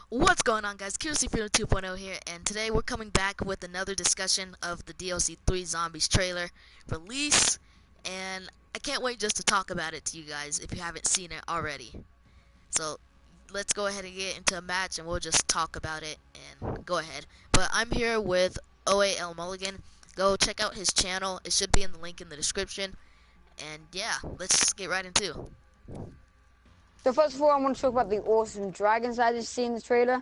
What's going on, guys? QstFreedom 2.0 here, and today we're coming back with another discussion of the DLC 3 Zombies trailer release, and I can't wait just to talk about it to you guys if you haven't seen it already. So let's go ahead and get into a match, and we'll just talk about it and go ahead. But I'm here with OAL Mulligan. Go check out his channel. It should be in the link in the description. And yeah, let's get right into it. So first of all, I want to talk about the awesome dragons I just seen in the trailer.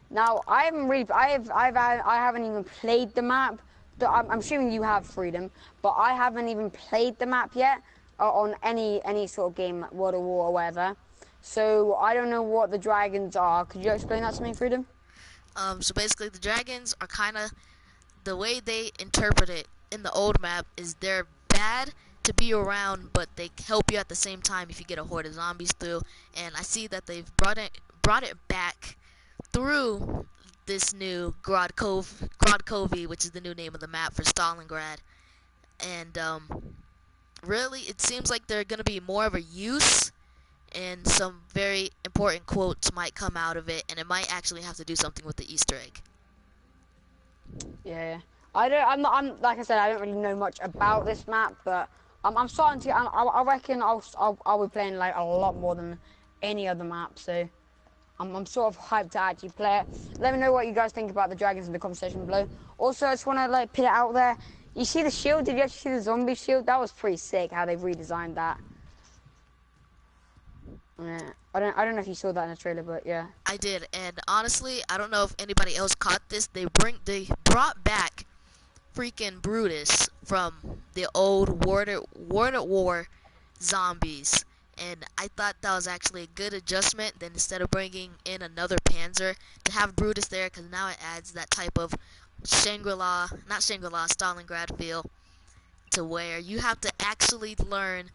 Now, I haven't even played the map. I'm assuming you have Freedom, but I haven't even played the map yet on any sort of game, World of War or whatever. So I don't know what the dragons are. Could you explain that to me, Freedom? So basically, the dragons are kind of the way they interpret it in the old map is they're bad to be around, but they help you at the same time if you get a horde of zombies through. And I see that they've brought it back through this new Gorod Kovi, which is the new name of the map for Stalingrad. And really, it seems like they're gonna be more of a use, and some very important quotes might come out of it, and it might actually have to do something with the Easter egg. Yeah. I'm like I said, I don't really know much about this map, but I'm starting to. I reckon I'll be playing like a lot more than any other map. So I'm sort of hyped to actually play it. Let me know what you guys think about the dragons in the conversation below. Also, I just want to like put it out there. You see the shield? Did you actually see the zombie shield? That was pretty sick how they've redesigned that. Yeah. I don't know if you saw that in the trailer, but yeah. I did, and honestly, I don't know if anybody else caught this. They brought back freaking Brutus from the old War zombies, and I thought that was actually a good adjustment. Then instead of bringing in another Panzer, to have Brutus there, because now it adds that type of Stalingrad feel, to where you have to actually learn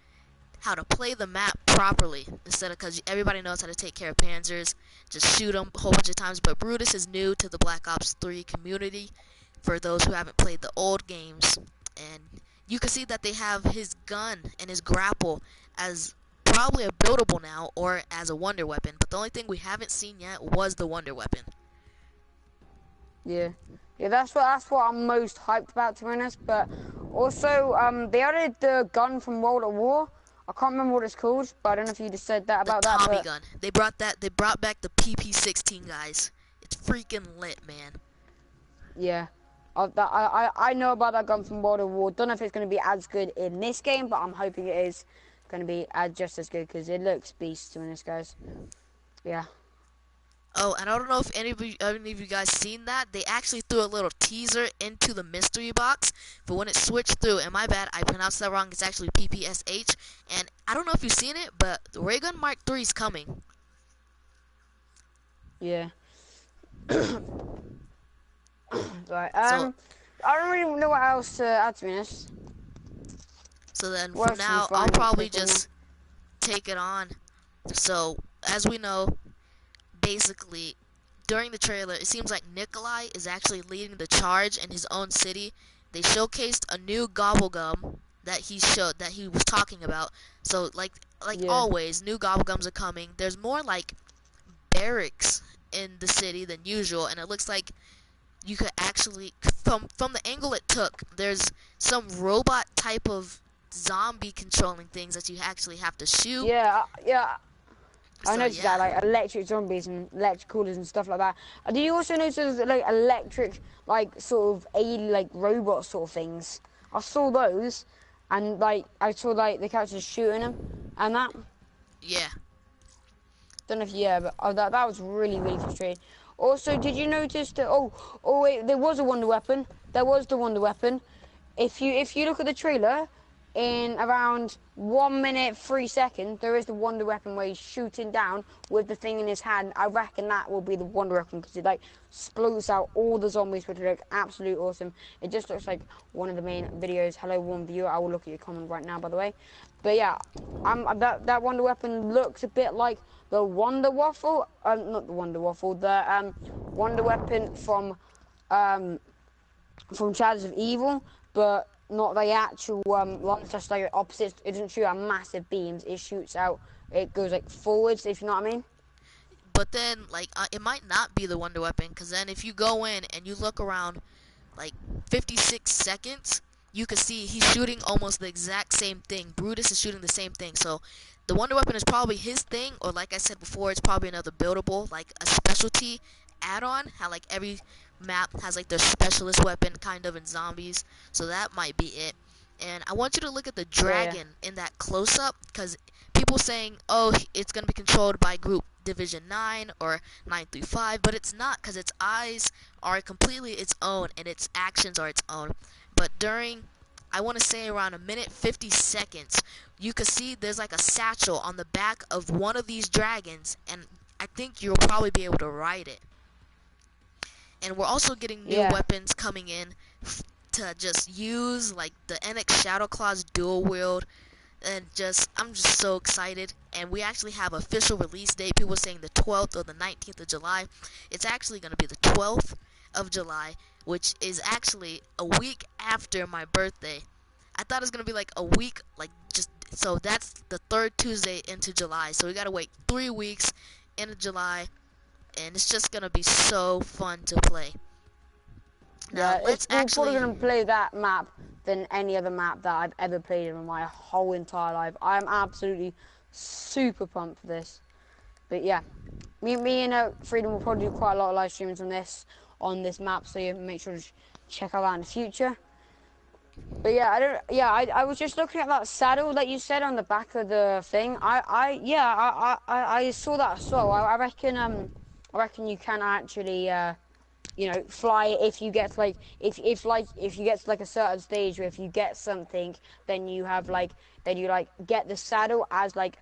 how to play the map properly, instead of, because everybody knows how to take care of Panzers, just shoot them a whole bunch of times. But Brutus is new to the Black Ops 3 community for those who haven't played the old games, and you can see that they have his gun and his grapple as probably a buildable now, or as a wonder weapon, but the only thing we haven't seen yet was the wonder weapon. Yeah, that's what I'm most hyped about, to be honest. But also, they added the gun from World of War. I can't remember what it's called, but I don't know if you just said that about the that. Tommy gun. They brought back the PP-16, guys. It's freaking lit, man. Yeah, I know about that gun from World of War. Don't know if it's going to be as good in this game, but I'm hoping it is going to be just as good, because it looks beast to this, guys. Yeah. Oh, and I don't know if any of you guys seen that. They actually threw a little teaser into the mystery box, but when it switched through, and my bad, I pronounced that wrong, it's actually PPSH, and I don't know if you've seen it, but the Ray Gun Mark III is coming. Yeah. Right, I don't really know what else to add, to be honest. So then, for now, I'll probably just take it on. So, as we know, basically, during the trailer, it seems like Nikolai is actually leading the charge in his own city. They showcased a new gobblegum that he was talking about. So, like always, new gobblegums are coming. There's more like barracks in the city than usual, and it looks like you could actually, from the angle it took, there's some robot type of zombie controlling things that you actually have to shoot. Yeah. I So, noticed that, like electric zombies and electric coolers and stuff like that. Do you also notice like electric, like sort of alien, like robot sort of things? I saw those, and like I saw like the characters shooting them, and that. Yeah. Don't know if but that was really frustrating. Also, did you notice that? Oh wait, there was a wonder weapon. There was the wonder weapon. If you look at the trailer, in around 1 minute 3 seconds, there is the wonder weapon where he's shooting down with the thing in his hand. I reckon that will be the wonder weapon, because it like explodes out all the zombies, which look absolutely awesome. It just looks like one of the main videos. Hello, one viewer. I will look at your comment right now, by the way. But yeah, that wonder weapon looks a bit like the Wonder Waffle. Not the Wonder Waffle. The wonder weapon from Shadows of Evil, but not the actual one. It's just like opposite. It doesn't shoot out massive beams. It shoots out. It goes like forwards, if you know what I mean. but then like it might not be the wonder weapon, because then if you go in and you look around like 56 seconds, you can see he's shooting almost the exact same thing. Brutus is shooting the same thing. So the wonder weapon is probably his thing, or like I said before, it's probably another buildable, like a specialty add-on. How like every map has like their specialist weapon kind of in zombies. So that might be it. And I want you to look at the dragon in that close-up, because people saying, oh, it's going to be controlled by group Division 9 or 935, but it's not, because its eyes are completely its own and its actions are its own. But during, I want to say around a minute 50 seconds, you can see there's like a satchel on the back of one of these dragons, and I think you'll probably be able to ride it. And we're also getting new weapons coming in to just use, like the NX Shadow Claws dual wield, and I'm just so excited. And we actually have official release date. People saying the 12th or the 19th of July. It's actually going to be the 12th of July, which is actually a week after my birthday. I thought it was going to be like a week, so that's the third Tuesday into July. So we got to wait 3 weeks into July, and it's just going to be so fun to play. Now, let's probably going to play that map than any other map that I've ever played in my whole entire life. I'm absolutely super pumped for this. But yeah, me and Freedom will probably do quite a lot of live streams on this map, so you make sure to check out that in the future. But yeah, I was just looking at that saddle that you said on the back of the thing. I saw that as well. I reckon you can actually fly if you get like if you get to like a certain stage where if you get something, then you get the saddle as like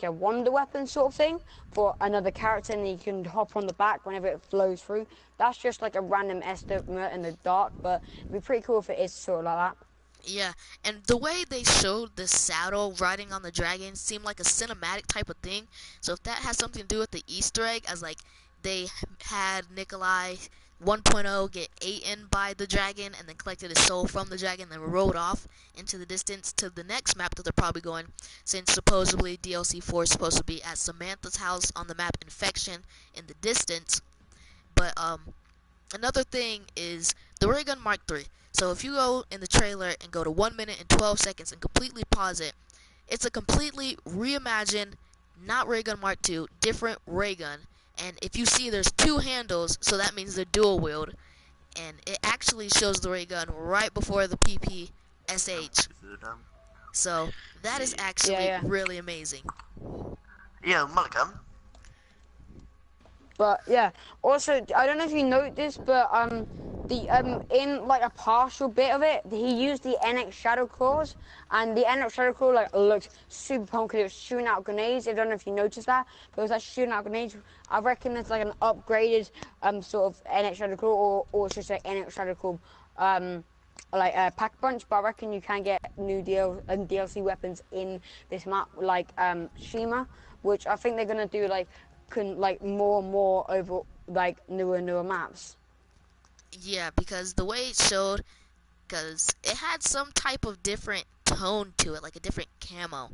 a wonder weapon sort of thing for another character, and you can hop on the back whenever it flows through. That's just like a random estimate in the dark, but it'd be pretty cool if it is sort of like that. Yeah, and the way they showed the saddle riding on the dragon seemed like a cinematic type of thing. So if that has something to do with the Easter egg, as like they had Nikolai 1.0 get eaten by the dragon and then collected his soul from the dragon and then rode off into the distance to the next map that they're probably going, since supposedly DLC 4 is supposed to be at Samantha's house on the map Infection in the distance. But another thing is the ray gun Mark III. So if you go in the trailer and go to 1 minute and 12 seconds and completely pause it, it's a completely reimagined, not ray gun Mark II, different ray gun. And if you see, there's 2 handles, so that means they're dual wield. And it actually shows the ray gun right before the PPSH. So that is actually really amazing. Yeah, Mulligan. But yeah, also I don't know if you noticed, but in like a partial bit of it, he used the NX Shadow Claws, and the NX Shadow Claw like looked super pumped because it was shooting out grenades. I don't know if you noticed that, but it was like shooting out grenades. I reckon it's like an upgraded sort of NX Shadow Claw, or it's just like NX Shadow Claw like a pack punch. But I reckon you can get new DLC weapons in this map, like Shima, which I think they're gonna do like more and more over like newer maps. Yeah, because the way it showed, because it had some type of different tone to it, like a different camo.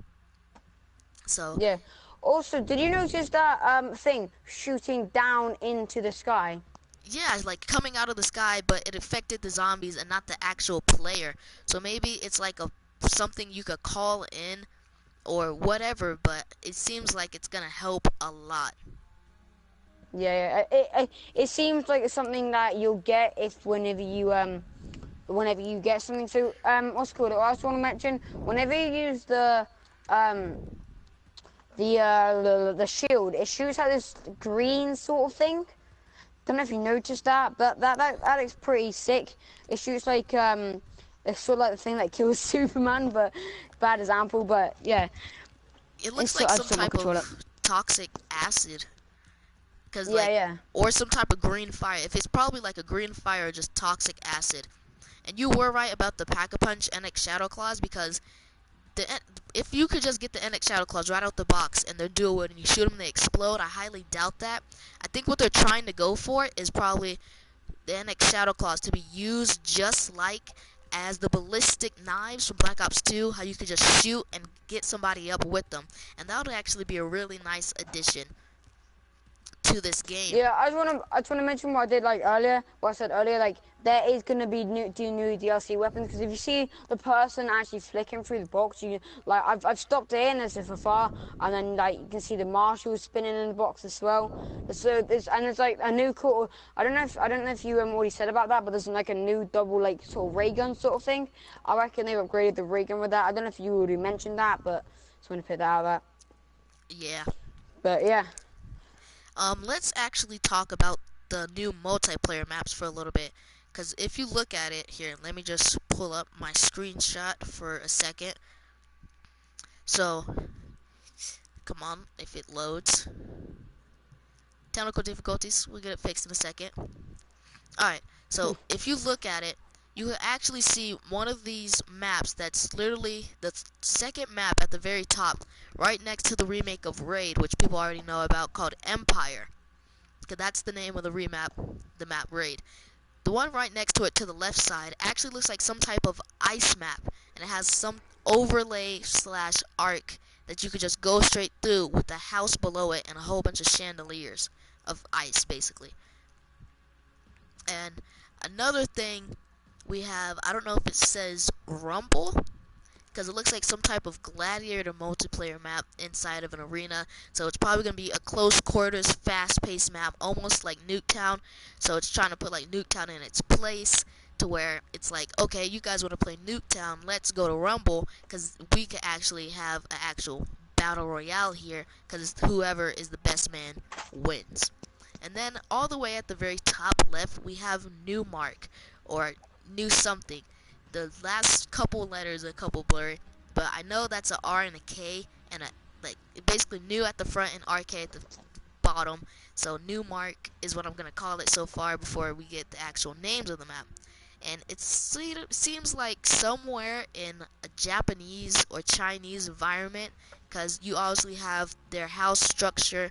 So yeah. Also, did you notice that thing shooting down into the sky? Yeah, it's like coming out of the sky, but it affected the zombies and not the actual player. So maybe it's like something you could call in or whatever, but it seems like it's gonna help a lot. Yeah, it seems like it's something that you'll get whenever you get something. So what's it called? I also want to mention, whenever you use the shield, it shoots out this green sort of thing. Don't know if you noticed that, but that looks pretty sick. It shoots like it's sort of like the thing that kills Superman, but bad example. But yeah, it looks like some type of toxic acid. Cause or some type of green fire. If it's probably like a green fire or just toxic acid. And you were right about the Pack-a-Punch NX Shadow Claws, because if you could just get the NX Shadow Claws right out the box and they're dual wield and you shoot them and they explode, I highly doubt that. I think what they're trying to go for is probably the NX Shadow Claws to be used just like as the ballistic knives from Black Ops 2, how you could just shoot and get somebody up with them. And that would actually be a really nice addition. to this game. Yeah, I just wanna mention what I did like earlier. What I said earlier, like there is gonna be new DLC weapons because if you see the person actually flicking through the box, you like I've stopped it in as if afar, and then like you can see the marshals spinning in the box as well. So there's like a new cool. I don't know if you already said about that, but there's like a new double like sort of ray gun sort of thing. I reckon they've upgraded the ray gun with that. I don't know if you already mentioned that, but just want to put that out there. Yeah. But yeah. Let's actually talk about the new multiplayer maps for a little bit. Because if you look at it here, let me just pull up my screenshot for a second. So, come on, if it loads. Technical difficulties, we'll get it fixed in a second. Alright, so if you look at it, you will actually see one of these maps that's literally the second map at the very top, right next to the remake of Raid, which people already know about, called Empire. Because that's the name of the map Raid. The one right next to it to the left side actually looks like some type of ice map, and it has some overlay slash arc that you could just go straight through with the house below it and a whole bunch of chandeliers of ice, basically. And another thing we have, I don't know if it says Rumble, because it looks like some type of gladiator multiplayer map inside of an arena. So it's probably going to be a close quarters, fast-paced map, almost like Nuketown. So it's trying to put like Nuketown in its place to where it's like, okay, you guys want to play Nuketown, let's go to Rumble, because we could actually have an actual battle royale here, because whoever is the best man wins. And then all the way at the very top left, we have new mark, or new something. The last couple letters are a couple blurry, but I know that's a R and a K, and a like basically new at the front and RK at the bottom. So new mark is what I'm gonna call it so far before we get the actual names of the map. And it seems like somewhere in a Japanese or Chinese environment, because you obviously have their house structure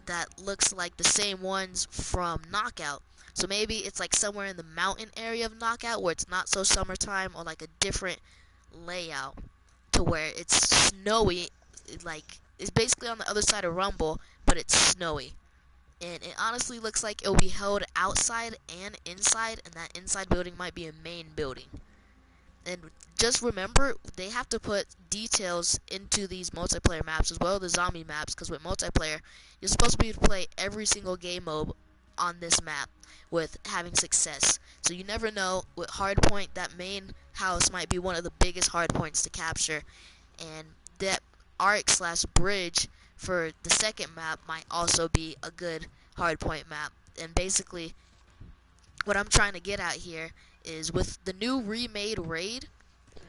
that looks like the same ones from Knockout. So maybe it's like somewhere in the mountain area of Knockout where it's not so summertime, or like a different layout to where it's snowy. Like it's basically on the other side of Rumble, but it's snowy. And it honestly looks like it'll be held outside and inside, and that inside building might be a main building. And just remember, they have to put details into these multiplayer maps as well as the zombie maps, because with multiplayer, you're supposed to be able to play every single game mode on this map with having success. So you never know, with hardpoint, that main house might be one of the biggest hardpoints to capture, and that arc slash bridge for the second map might also be a good hardpoint map. And basically, what I'm trying to get at here is with the new remade Raid,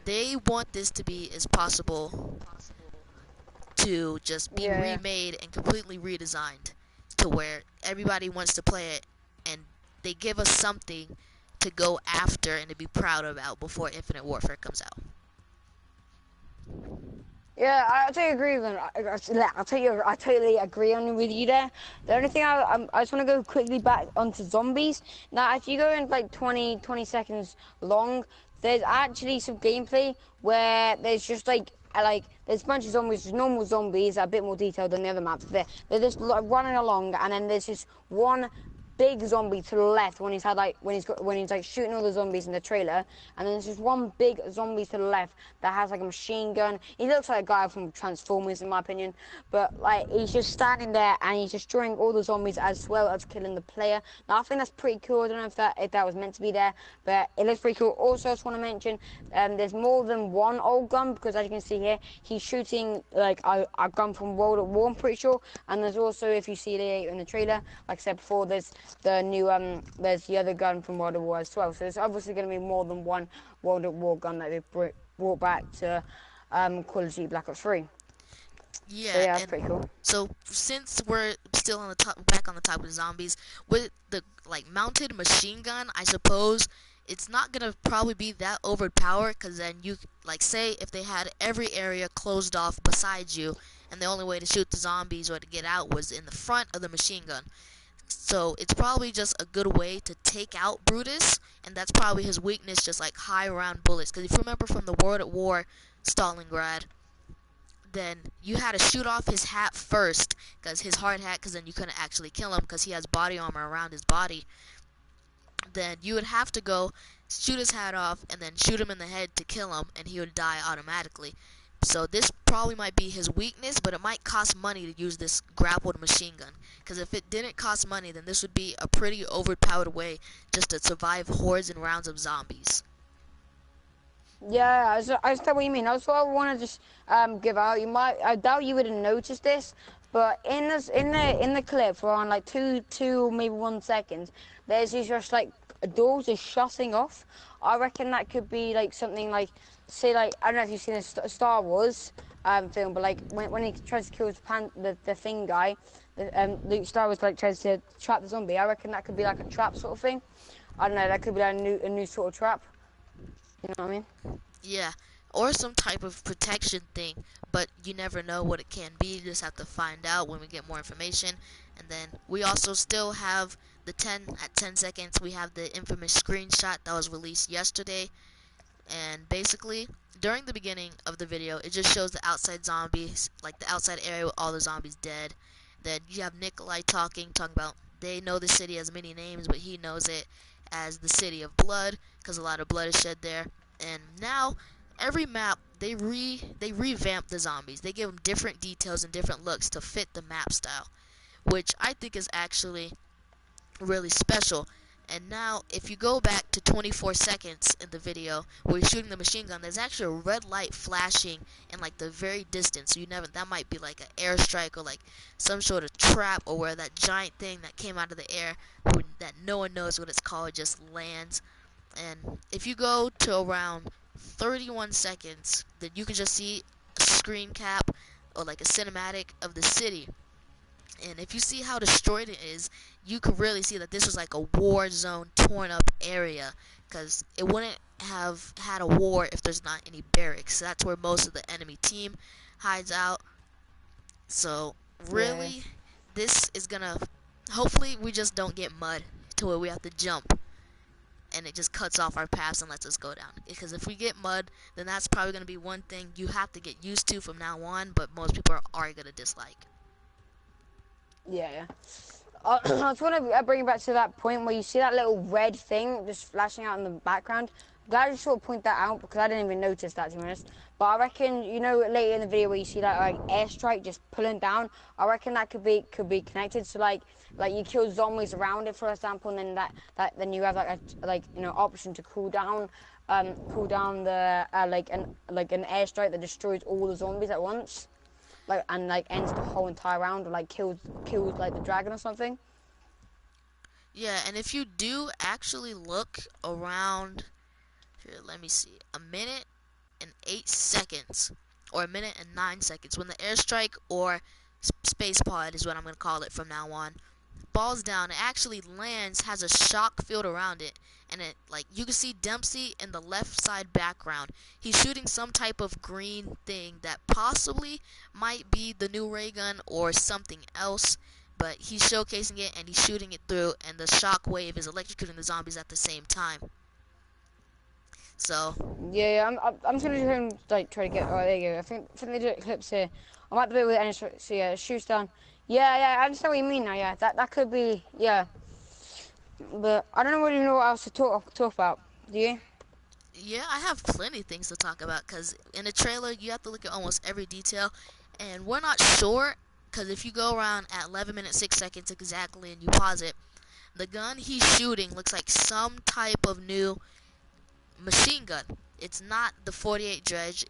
they want this to be as possible to just be Yeah. remade and completely redesigned to where everybody wants to play it, and they give us something to go after and to be proud about before Infinite Warfare comes out. Yeah, I totally agree with them. I totally agree on with you there. The only thing I just want to go quickly back onto zombies. Now, if you go in like 20 seconds long, there's actually some gameplay where there's just like there's a bunch of zombies, just normal zombies, a bit more detailed than the other maps. They're just running along, and then there's just one big zombie to the left when he's like shooting all the zombies in the trailer, and then there's just one big zombie to the left that has like a machine gun. He looks like a guy from Transformers in my opinion, but like he's just standing there and he's destroying all the zombies as well as killing the player. Now I think that's pretty cool. I don't know if that was meant to be there, but it looks pretty cool. Also, I just want to mention there's more than one old gun, because as you can see here, he's shooting like a gun from World at War, I'm pretty sure. And there's also, if you see it in the trailer, like I said before, there's the new there's the other gun from World at War as well. So there's obviously going to be more than one World at War gun that they've brought back to Call of Duty Black Ops 3. Yeah, So yeah, that's and pretty cool. so since we're still on the top, back on the topic of zombies, with the like mounted machine gun, I suppose it's not gonna probably be that overpowered, because then you like say if they had every area closed off besides you, and the only way to shoot the zombies or to get out was in the front of the machine gun. So it's probably just a good way to take out Brutus, and that's probably his weakness, just like high round bullets. Because if you remember from the World at War Stalingrad, then you had to shoot off his hat first, because his hard hat, because then you couldn't actually kill him because he has body armor around his body. Then you would have to go shoot his hat off and then shoot him in the head to kill him, and he would die automatically. So this probably might be his weakness, but it might cost money to use this grappled machine gun. Because if it didn't cost money, then this would be a pretty overpowered way just to survive hordes and rounds of zombies. Yeah, I understand what you mean. That's what I want to just give out. I doubt you would have noticed this, but in the clip for around like two maybe 1 second, there's just like doors just shutting off. I reckon that could be like something like, say, like, I don't know if you've seen a Star Wars film, but like when he tries to kill the thing guy, Luke Star Wars like tries to trap the zombie. I reckon that could be like a trap sort of thing. I don't know. That could be like a new sort of trap. You know what I mean? Yeah, or some type of protection thing, but you never know what it can be. You just have to find out when we get more information. And then we also still have the 10 seconds. We have the infamous screenshot that was released yesterday. And basically, during the beginning of the video, it just shows the outside zombies, like the outside area with all the zombies dead. Then you have Nikolai talking about they know the city has many names, but he knows it as the City of Blood, because a lot of blood is shed there. And now, every map, they revamp the zombies. They give them different details and different looks to fit the map style, which I think is actually really special. And now, if you go back to 24 seconds in the video where you're shooting the machine gun, there's actually a red light flashing in like the very distance. So that might be like an airstrike or like some sort of trap, or where that giant thing that came out of the air that no one knows what it's called just lands. And if you go to around 31 seconds, then you can just see a screen cap or like a cinematic of the city. And if you see how destroyed it is, you can really see that this was like a war zone, torn up area, because it wouldn't have had a war if there's not any barracks. So that's where most of the enemy team hides out. So really, Yeah. this is gonna, hopefully we just don't get mud to where we have to jump and it just cuts off our paths and lets us go down. Because if we get mud, then that's probably going to be one thing you have to get used to from now on, but most people are going to dislike. Yeah. I just want to bring it back to that point where you see that little red thing just flashing out in the background. I'm glad you sort of point that out, because I didn't even notice that, to be honest. But I reckon, you know, later in the video where you see that like airstrike just pulling down, I reckon that could be connected. So like you kill zombies around it, for example, and then then you have like you know, option to cool down the like an airstrike that destroys all the zombies at once. Like, and like ends the whole entire round, or like kills like the dragon or something. Yeah, and if you do actually look around, here, let me see, a minute and 8 seconds, or a minute and 9 seconds, when the airstrike or space pod is what I'm gonna call it from now on, falls down, it actually lands, has a shock field around it, and it, like, you can see Dempsey in the left side background. He's shooting some type of green thing that possibly might be the new ray gun or something else, but he's showcasing it and he's shooting it through, and the shock wave is electrocuting the zombies at the same time. So Yeah, I'm just gonna like try to get. Oh, there you go. I think they do clips here. I might be able to so yeah, shoots down. Yeah, I understand what you mean now. Yeah, that could be, yeah. But I don't really know what else to talk about. Do you? yeah, I have plenty of things to talk about, because in the trailer you have to look at almost every detail, and we're not sure, because if you go around at 11 minutes 6 seconds exactly and you pause it, the gun he's shooting looks like some type of new machine gun. It's not the 48 dredge.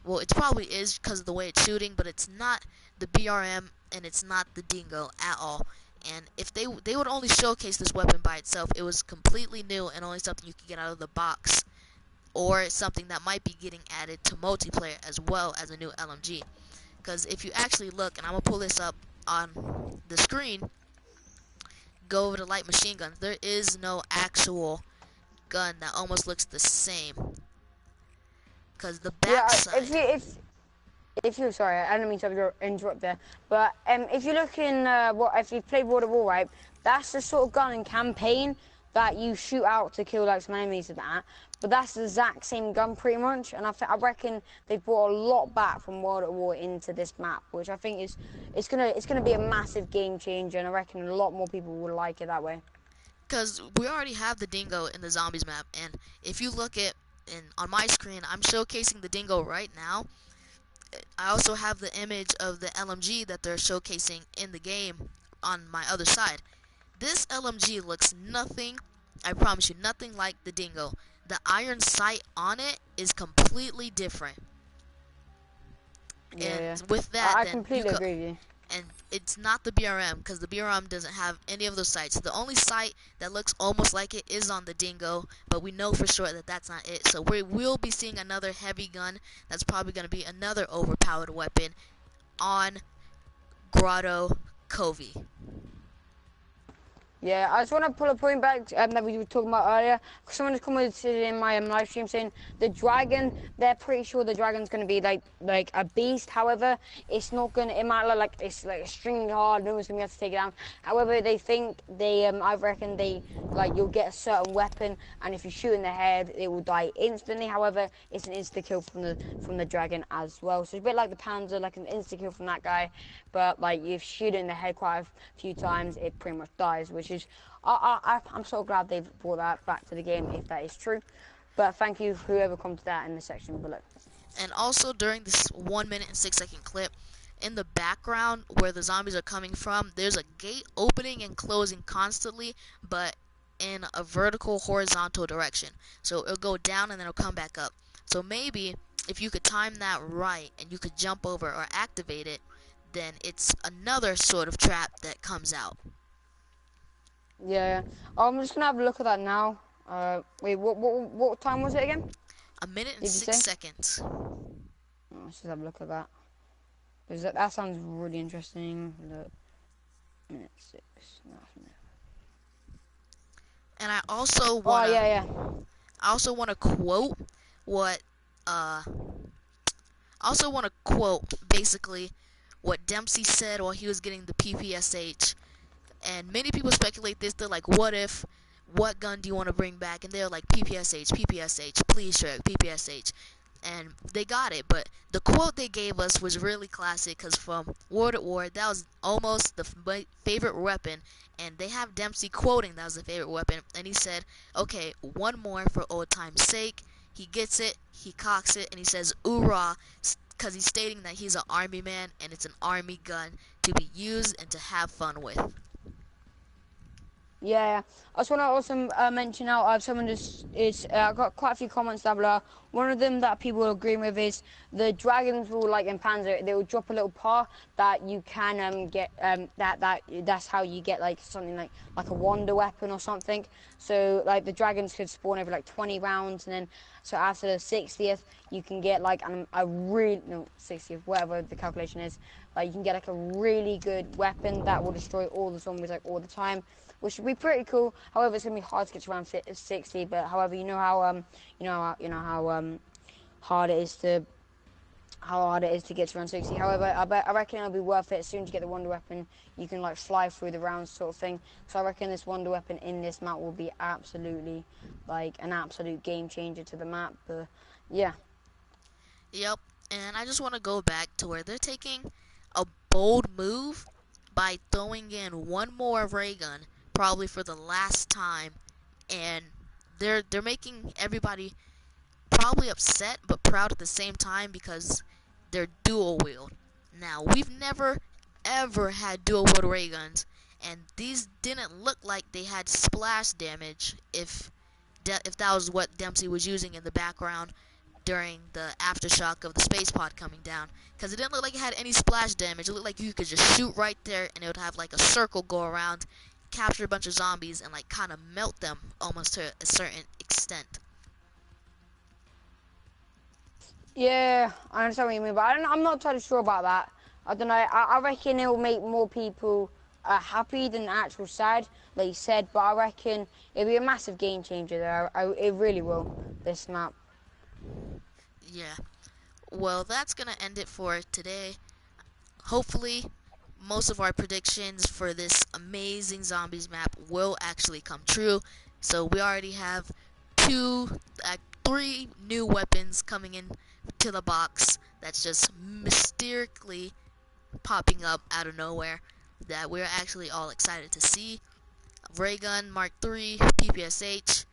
Well, it probably is because of the way it's shooting, but it's not the BRM and it's not the Dingo at all. And if they would only showcase this weapon by itself, it was completely new and only something you could get out of the box, or something that might be getting added to multiplayer as well as a new LMG. Because if you actually look, and I'm gonna pull this up on the screen, go over to light machine guns, there is no actual gun that almost looks the same, because the backside. Yeah, if you sorry, I didn't mean to interrupt there, but if you look in if you played World of War, right, that's the sort of gun in campaign that you shoot out to kill like some enemies and that. But that's the exact same gun pretty much, and I reckon they brought a lot back from World at War into this map, which I think is it's gonna be a massive game changer, and I reckon a lot more people will like it that way. Because we already have the dingo in the zombies map, and if you look at on my screen, I'm showcasing the dingo right now. I also have the image of the LMG that they're showcasing in the game on my other side. This LMG looks nothing, I promise you, nothing like the dingo. The iron sight on it is completely different. Yeah, And yeah. with that, I then completely agree with you. and it's not the BRM, because the BRM doesn't have any of those sights. The only sight that looks almost like it is on the dingo, but we know for sure that that's not it. So we will be seeing another heavy gun that's probably going to be another overpowered weapon on Gorod Kovi. Yeah, I just want to pull a point back that we were talking about earlier. Someone has commented in my live stream saying the dragon. They're pretty sure the dragon's going to be like a beast. However, it's not going to. It might look like it's like extremely hard. No one's going to be able to take it down. However, they think I reckon you'll get a certain weapon, and if you shoot in the head, it will die instantly. However, it's an insta kill from the dragon as well. So it's a bit like the Panzer, like an insta kill from that guy. But like if you shoot it in the head quite a few times, it pretty much dies, which is I'm so glad they've brought that back to the game if that is true. But thank you whoever commented that in the section below. And also during this 1 minute and 6 second clip, in the background where the zombies are coming from, there's a gate opening and closing constantly, but in a vertical horizontal direction. So it'll go down and then it'll come back up. So maybe if you could time that right and you could jump over or activate it, then it's another sort of trap that comes out. Yeah, I'm just gonna have a look at that now. Wait, what time was it again? 1 minute and 6 seconds. Let's just have a look at that. Because that sounds really interesting. Look, minute 6. No, minute. And I also want. Oh yeah. I also want to quote what. I also want to quote basically what Dempsey said while he was getting the PPSH. And many people speculate this. They're like, what gun do you want to bring back? And they're like, PPSH, please Shrek, PPSH. And they got it, but the quote they gave us was really classic, because from World at War, that was almost the favorite weapon, and they have Dempsey quoting that was the favorite weapon, and he said, okay, one more for old time's sake. He gets it, he cocks it, and he says, "Oorah," because he's stating that he's an army man, and it's an army gun to be used and to have fun with. Yeah, I just want to also mention out someone I got quite a few comments down below. One of them that people are agreeing with is the dragons will, like in Panzer, they will drop a little part that you can get that's how you get like something like a wonder weapon or something. So like the dragons could spawn over like 20 rounds, and then so after the 60th you can get like a real 60th, whatever the calculation is, like you can get like a really good weapon that will destroy all the zombies like all the time, which would be pretty cool. However, it's gonna be hard to get to around 60. But however, you know how hard it is to get to around 60. However, I reckon it'll be worth it as soon as you get the wonder weapon. You can like fly through the rounds sort of thing. So I reckon this wonder weapon in this map will be absolutely like an absolute game changer to the map. But yeah. Yep. And I just want to go back to where they're taking a bold move by throwing in one more ray gun, probably for the last time, and they're making everybody probably upset but proud at the same time, because they're dual wield. Now, we've never ever had dual wield ray guns, and these didn't look like they had splash damage if that was what Dempsey was using in the background during the aftershock of the space pod coming down, because it didn't look like it had any splash damage. It looked like you could just shoot right there and it would have like a circle go around, capture a bunch of zombies, and like kind of melt them almost to a certain extent. Yeah, I understand what you mean, but I'm not totally sure about that. I don't know. I reckon it will make more people happy than the actual sad, like you said. But I reckon it'll be a massive game changer there. It really will. This map. Yeah. Well, that's gonna end it for today. Hopefully, most of our predictions for this amazing zombies map will actually come true. So we already have three new weapons coming in to the box. That's just mysteriously popping up out of nowhere that we're actually all excited to see. Ray Gun Mark III, PPSH,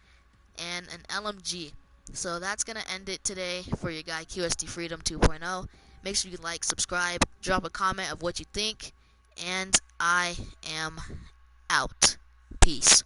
and an LMG. So that's going to end it today for your guy QstFreedom 2.0. Make sure you like, subscribe, drop a comment of what you think, and I am out. Peace.